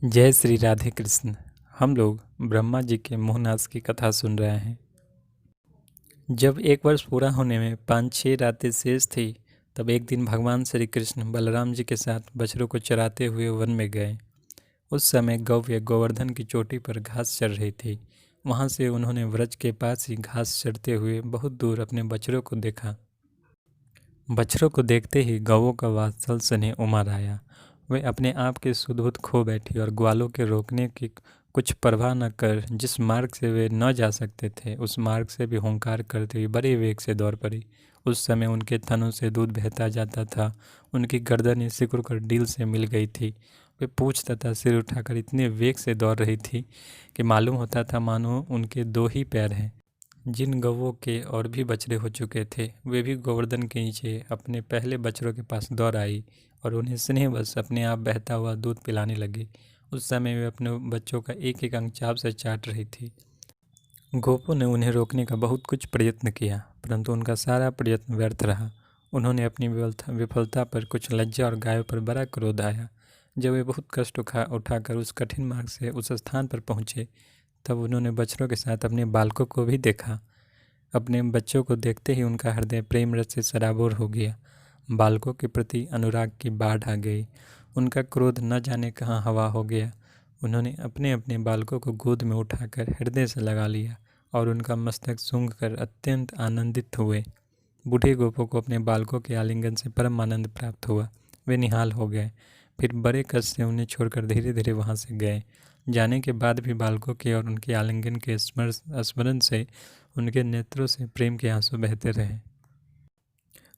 जय श्री राधे कृष्ण। हम लोग ब्रह्मा जी के मोहनास की कथा सुन रहे हैं। जब 1 वर्ष पूरा होने में 5-6 रातें शेष थी, तब एक दिन भगवान श्री कृष्ण बलराम जी के साथ बछड़ों को चराते हुए वन में गए। उस समय गौव्य गोवर्धन की चोटी पर घास चर रही थी। वहाँ से उन्होंने व्रज के पास ही घास चरते हुए बहुत दूर अपने बछड़ों को देखा। बछड़ों को देखते ही गौओं का वात्सल स्नेह उमड़ आया। वे अपने आप के सुधोध खो बैठी और ग्वालों के रोकने की कुछ परवाह न कर जिस मार्ग से वे न जा सकते थे, उस मार्ग से भी हुंकार करते हुए बड़े वेग से दौड़ पड़ी। उस समय उनके थनों से दूध बहता जाता था। उनकी गर्दनें सिकुड़ कर डील से मिल गई थी। वे पूंछ तथा सिर उठाकर इतने वेग से दौड़ रही थी कि मालूम होता था मानो उनके 2 ही पैर हैं। जिन गौओं के और भी बछड़े हो चुके थे, वे भी गोवर्धन के नीचे अपने पहले बछड़ों के पास दौड़ आई और उन्हें स्नेहवश अपने आप बहता हुआ दूध पिलाने लगी। उस समय वे अपने बच्चों का एक एक अंग चाव से चाट रही थी। गोपों ने उन्हें रोकने का बहुत कुछ प्रयत्न किया, परंतु उनका सारा प्रयत्न व्यर्थ रहा। उन्होंने अपनी विफलता पर कुछ लज्जा और गायों पर बड़ा क्रोध आया। जब वे बहुत कष्ट उठाकर उस कठिन मार्ग से उस स्थान पर पहुँचे, तब उन्होंने बछड़ों के साथ अपने बालकों को भी देखा। अपने बच्चों को देखते ही उनका हृदय प्रेम रस से सराबोर हो गया। बालकों के प्रति अनुराग की बाढ़ आ गई। उनका क्रोध न जाने कहाँ हवा हो गया। उन्होंने अपने अपने बालकों को गोद में उठाकर हृदय से लगा लिया और उनका मस्तक सूंघकर अत्यंत आनंदित हुए। बूढ़े गोपों को अपने बालकों के आलिंगन से परम आनंद प्राप्त हुआ। वे निहाल हो गए। फिर बड़े कष्ट से उन्हें छोड़कर धीरे धीरे वहाँ से गए। जाने के बाद भी बालकों के और उनके आलिंगन के स्मरण से उनके नेत्रों से प्रेम के आंसू बहते रहे।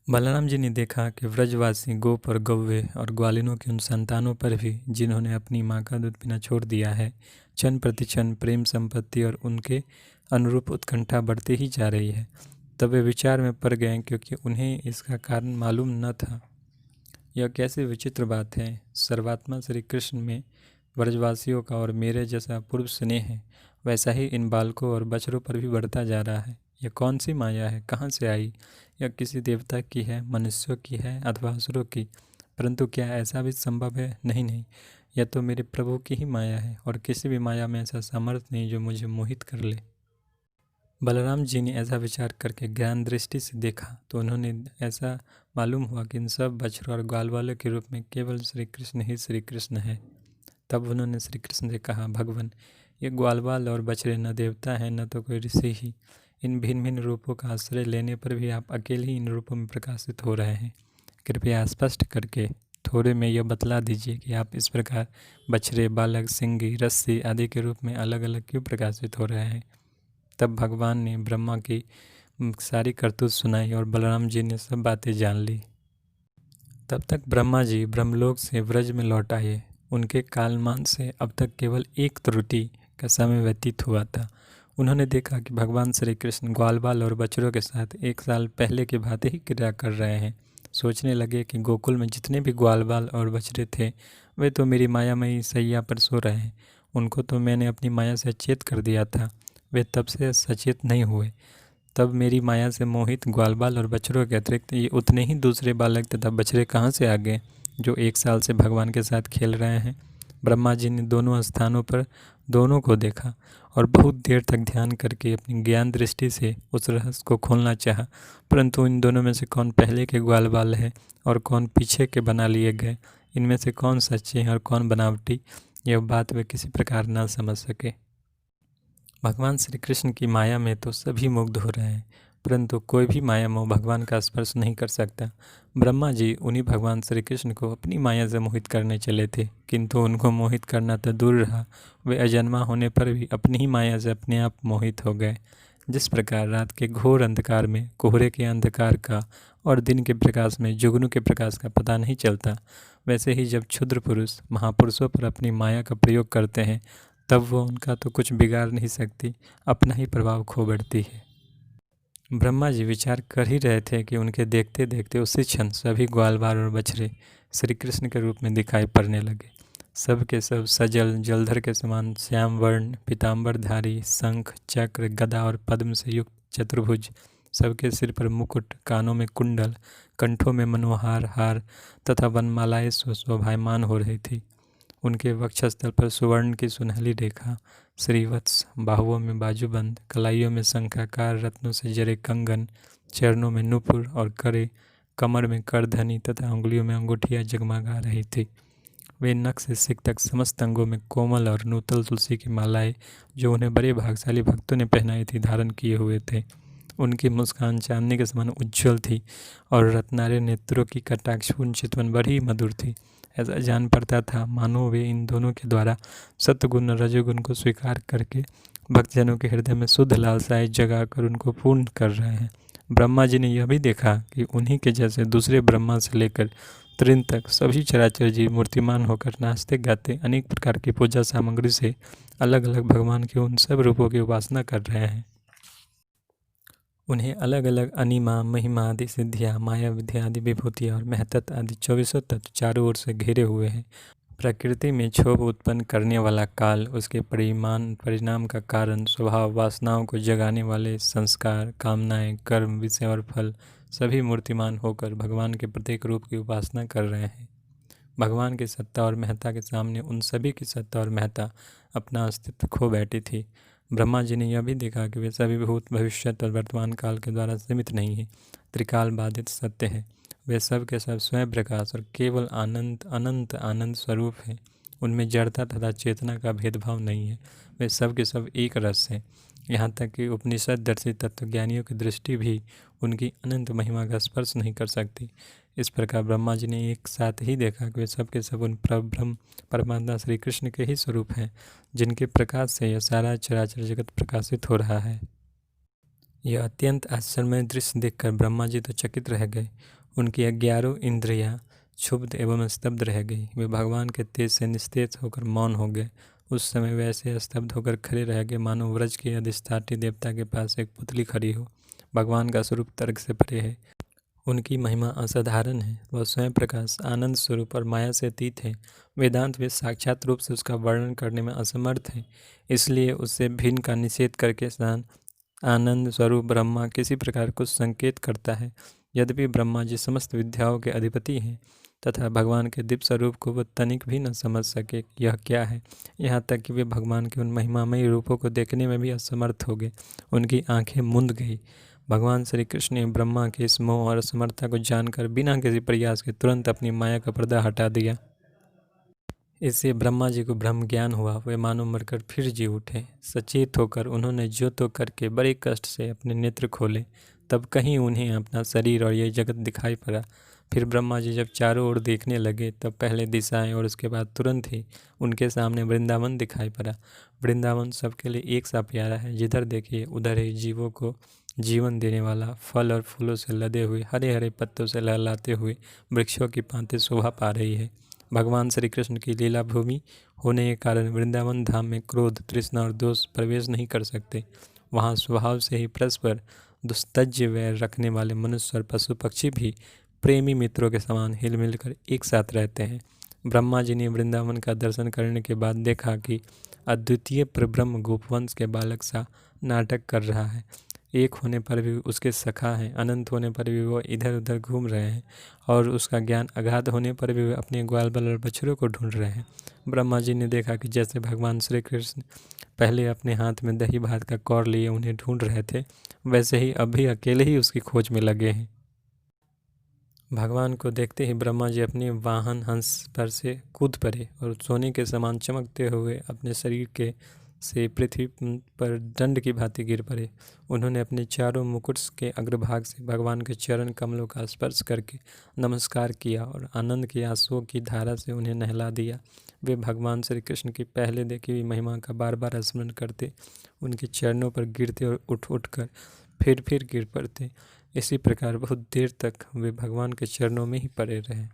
बलराम जी ने देखा कि व्रजवासी गोप और गौवे और ग्वालिनों की उन संतानों पर भी, जिन्होंने अपनी माँ का दूध पीना छोड़ दिया है, क्षण प्रति क्षण प्रेम संपत्ति और उनके अनुरूप उत्कंठा बढ़ती ही जा रही है। तब वे विचार में पड़ गए, क्योंकि उन्हें इसका कारण मालूम न था। यह कैसी विचित्र बात है। सर्वात्मा श्री कृष्ण में व्रजवासियों का और मेरे जैसा पूर्व स्नेह है, वैसा ही इन बालकों और बछड़ों पर भी बढ़ता जा रहा है। यह कौन सी माया है, कहाँ से आई? यह किसी देवता की है, मनुष्यों की है अथवा असुरों की? परंतु क्या ऐसा भी संभव है? नहीं नहीं, यह तो मेरे प्रभु की ही माया है, और किसी भी माया में ऐसा सामर्थ्य नहीं जो मुझे मोहित कर ले। बलराम जी ने ऐसा विचार करके ज्ञान दृष्टि से देखा तो उन्होंने ऐसा मालूम हुआ कि इन सब बछड़ों और ग्वाल वालों के रूप में केवल श्री कृष्ण ही श्री कृष्ण है। तब उन्होंने श्री कृष्ण से कहा, भगवान, ये ग्वालवाल और बछड़े न देवता हैं न तो कोई ऋषि ही। इन भिन्न भिन्न रूपों का आश्रय लेने पर भी आप अकेले ही इन रूपों में प्रकाशित हो रहे हैं। कृपया स्पष्ट करके थोड़े में यह बतला दीजिए कि आप इस प्रकार बछड़े, बालक, सिंगी, रस्सी आदि के रूप में अलग अलग क्यों प्रकाशित हो रहे हैं। तब भगवान ने ब्रह्मा की सारी करतूत सुनाई और बलराम जी ने सब बातें जान ली। तब तक ब्रह्मा जी ब्रह्मलोक से व्रज में लौट आए। उनके कालमान से अब तक केवल एक त्रुटि का समय व्यतीत हुआ था। उन्होंने देखा कि भगवान श्री कृष्ण ग्वाल बाल और बछड़ों के साथ 1 साल पहले की भांति ही क्रिया कर रहे हैं। सोचने लगे कि गोकुल में जितने भी ग्वाल बाल और बछड़े थे, वे तो मेरी मायामयी सैया पर सो रहे हैं। उनको तो मैंने अपनी माया से अचेत कर दिया था, वे तब से सचेत नहीं हुए। तब मेरी माया से मोहित ग्वालबाल और बछड़ों के अतिरिक्त ये उतने ही दूसरे बालक तथा बछड़े कहाँ से आ गए जो 1 साल से भगवान के साथ खेल रहे हैं। ब्रह्मा जी ने दोनों स्थानों पर दोनों को देखा और बहुत देर तक ध्यान करके अपनी ज्ञान दृष्टि से उस रहस्य को खोलना चाहा, परंतु इन दोनों में से कौन पहले के ग्वाल बाल है और कौन पीछे के बना लिए गए, इनमें से कौन सच्चे हैं और कौन बनावटी, यह बात वे किसी प्रकार न समझ सके। भगवान श्री कृष्ण की माया में तो सभी मुग्ध हो रहे हैं, परंतु कोई भी माया मोह भगवान का स्पर्श नहीं कर सकता। ब्रह्मा जी उन्हीं भगवान श्री कृष्ण को अपनी माया से मोहित करने चले थे, किंतु उनको मोहित करना तो दूर रहा, वे अजन्मा होने पर भी अपनी ही माया से अपने आप मोहित हो गए। जिस प्रकार रात के घोर अंधकार में कोहरे के अंधकार का और दिन के प्रकाश में जुगनू के प्रकाश का पता नहीं चलता, वैसे ही जब क्षुद्र पुरुष महापुरुषों पर अपनी माया का प्रयोग करते हैं, तब वो उनका तो कुछ बिगाड़ नहीं सकती, अपना ही प्रभाव खो बैठती है। ब्रह्मा जी विचार कर ही रहे थे कि उनके देखते देखते उसी क्षण सभी ग्वालवाल और बछड़े श्री कृष्ण के रूप में दिखाई पड़ने लगे। सब के सब सजल जलधर के समान श्याम वर्ण, पीताम्बरधारी, शंख, चक्र, गदा और पद्म से युक्त चतुर्भुज, सबके सिर पर मुकुट, कानों में कुंडल, कंठों में मनोहार हार तथा वनमालाएं शोभायमान हो रही थी। उनके वक्षस्थल पर सुवर्ण की सुनहली रेखा, श्रीवत्स, बाहुओं में बाजूबंद, कलाइयों में शंखाकार रत्नों से जड़े कंगन, चरणों में नूपुर और करे, कमर में करधनी तथा उंगलियों में अंगूठियां जगमगा रही थी। वे नख से सिर तक समस्त अंगों में कोमल और नूतल तुलसी की मालाएं, जो उन्हें बड़े भागशाली भक्तों ने पहनाई थी, धारण किए हुए थे। उनकी मुस्कान चांदनी के समान उज्ज्वल थी और रत्नारे नेत्रों की कटाक्षपूर्ण चितवन बड़ी मधुर थी। ऐसा जान पड़ता था मानो वे इन दोनों के द्वारा सत्गुण और रजोगुण को स्वीकार करके भक्तजनों के हृदय में शुद्ध लालसाएं जगाकर उनको पूर्ण कर रहे हैं। ब्रह्मा जी ने यह भी देखा कि उन्हीं के जैसे दूसरे ब्रह्मा से लेकर तृण तक सभी चराचर जीव मूर्तिमान होकर नाचते गाते अनेक प्रकार की पूजा सामग्री से अलग अलग भगवान के उन सब रूपों की उपासना कर रहे हैं। उन्हें अलग अलग अनिमा, महिमा आदि सिद्धियाँ, माया विद्या आदि विभूतियाँ और महतत्व आदि 24 तत्व चारों ओर से घिरे हुए हैं। प्रकृति में क्षोभ उत्पन्न करने वाला काल, उसके परिणाम का कारण, स्वभाव, वासनाओं को जगाने वाले संस्कार, कामनाएं, कर्म, विषय और फल सभी मूर्तिमान होकर भगवान के प्रत्येक रूप की उपासना कर रहे हैं। भगवान की सत्ता और महत्ता के सामने उन सभी की सत्ता और महत्ता अपना अस्तित्व खो बैठी थी। ब्रह्मा जी ने यह भी देखा कि वे सभी भूत, भविष्यत और वर्तमान काल के द्वारा सीमित नहीं है, त्रिकाल बाधित सत्य है। वे सब के सब स्वयं प्रकाश और केवल आनंद, अनंत आनंद स्वरूप हैं। उनमें जड़ता तथा चेतना का भेदभाव नहीं है। वे सब के सब एक रस हैं। यहाँ तक कि उपनिषद दर्शी तत्वज्ञानियों की दृष्टि भी उनकी अनंत महिमा का स्पर्श नहीं कर सकती। इस प्रकार ब्रह्मा जी ने एक साथ ही देखा कि वे सब के सब उन परब्रह्म परमात्मा श्री कृष्ण के ही स्वरूप हैं, जिनके प्रकाश से यह सारा चराचर जगत प्रकाशित हो रहा है। यह अत्यंत आश्चर्यमय दृश्य देखकर ब्रह्मा जी तो चकित रह गए। उनकी 11 इंद्रियां क्षुब्ध एवं स्तब्ध रह गई। वे भगवान के तेज से निस्तेज होकर मौन हो गए। उस समय वे ऐसे स्तब्ध होकर खड़े रह गए मानो व्रज के अधिष्ठात्री देवता के पास एक पुतली खड़ी हो। भगवान का स्वरूप तर्क से परे है। उनकी महिमा असाधारण है। वह स्वयं प्रकाश, आनंद स्वरूप और माया से अतीत है। वेदांत वे साक्षात रूप से उसका वर्णन करने में असमर्थ है, इसलिए उससे भिन्न का निषेध करके आनंद स्वरूप ब्रह्मा किसी प्रकार कुछ संकेत करता है। यद्यपि ब्रह्मा जी समस्त विद्याओं के अधिपति हैं तथा भगवान के दिव्य स्वरूप को वह तनिक भी न समझ सके यह क्या है। यहाँ तक कि वे भगवान के उन महिमामयी रूपों को देखने में भी असमर्थ हो गए। उनकी आंखें मुंद गई। भगवान श्री कृष्ण ने ब्रह्मा के इस मोह और असमर्थता को जानकर बिना किसी प्रयास के तुरंत अपनी माया का पर्दा हटा दिया। इससे ब्रह्मा जी को ब्रह्म ज्ञान हुआ। वे मानो मरकर फिर जी उठे। सचेत होकर उन्होंने जो तो करके बड़े कष्ट से अपने नेत्र खोले, तब कहीं उन्हें अपना शरीर और यह जगत दिखाई पड़ा। फिर ब्रह्मा जी जब चारों ओर देखने लगे, तब पहले दिशाएं और उसके बाद तुरंत ही उनके सामने वृंदावन दिखाई पड़ा। वृंदावन सबके लिए एक सा प्यारा है। जिधर देखिए उधर ही जीवों को जीवन देने वाला, फल और फूलों से लदे हुए, हरे हरे पत्तों से लहलाते हुए वृक्षों की भांति शोभा पा रही है। भगवान श्री कृष्ण की लीला भूमि होने के कारण वृंदावन धाम में क्रोध, तृष्णा और दोष प्रवेश नहीं कर सकते। वहाँ स्वभाव से ही परस्पर दुस्तज्य वैर रखने वाले मनुष्य और पशु पक्षी भी प्रेमी मित्रों के समान हिल मिल कर एक साथ रहते हैं। ब्रह्मा जी ने वृंदावन का दर्शन करने के बाद देखा कि अद्वितीय परब्रह्म गोपवंश के बालक सा नाटक कर रहा है। एक होने पर भी उसके सखा हैं, अनंत होने पर भी वो इधर उधर घूम रहे हैं और उसका ज्ञान अगाध होने पर भी वे अपने ग्वाल बाल और बछड़ों को ढूंढ रहे हैं। ब्रह्मा जी ने देखा कि जैसे भगवान श्री कृष्ण पहले अपने हाथ में दही भात का कौर लिए उन्हें ढूंढ रहे थे, वैसे ही अब भी अकेले ही उसकी खोज में लगे हैं। भगवान को देखते ही ब्रह्मा जी अपने वाहन हंस पर से कूद पड़े और सोने के समान चमकते हुए अपने शरीर के से पृथ्वी पर दंड की भांति गिर पड़े। उन्होंने अपने चारों मुकुट के अग्रभाग से भगवान के चरण कमलों का स्पर्श करके नमस्कार किया और आनंद की आंसुओं की धारा से उन्हें नहला दिया। वे भगवान श्री कृष्ण की पहले देखी हुई महिमा का बार बार स्मरण करते, उनके चरणों पर गिरते और उठ उठ कर फिर गिर पड़ते। इसी प्रकार बहुत देर तक वे भगवान के चरणों में ही पड़े रहे।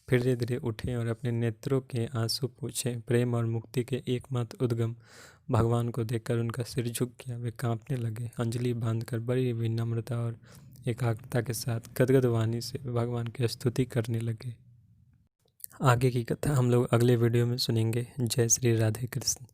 फिर धीरे धीरे उठे और अपने नेत्रों के आंसू पोंछे। प्रेम और मुक्ति के एकमात्र उद्गम भगवान को देखकर उनका सिर झुक गया। वे कांपने लगे। अंजलि बांधकर बड़ी विनम्रता और एकाग्रता के साथ गदगद वाणी से भगवान की स्तुति करने लगे। आगे की कथा हम लोग अगले वीडियो में सुनेंगे। जय श्री राधे कृष्ण।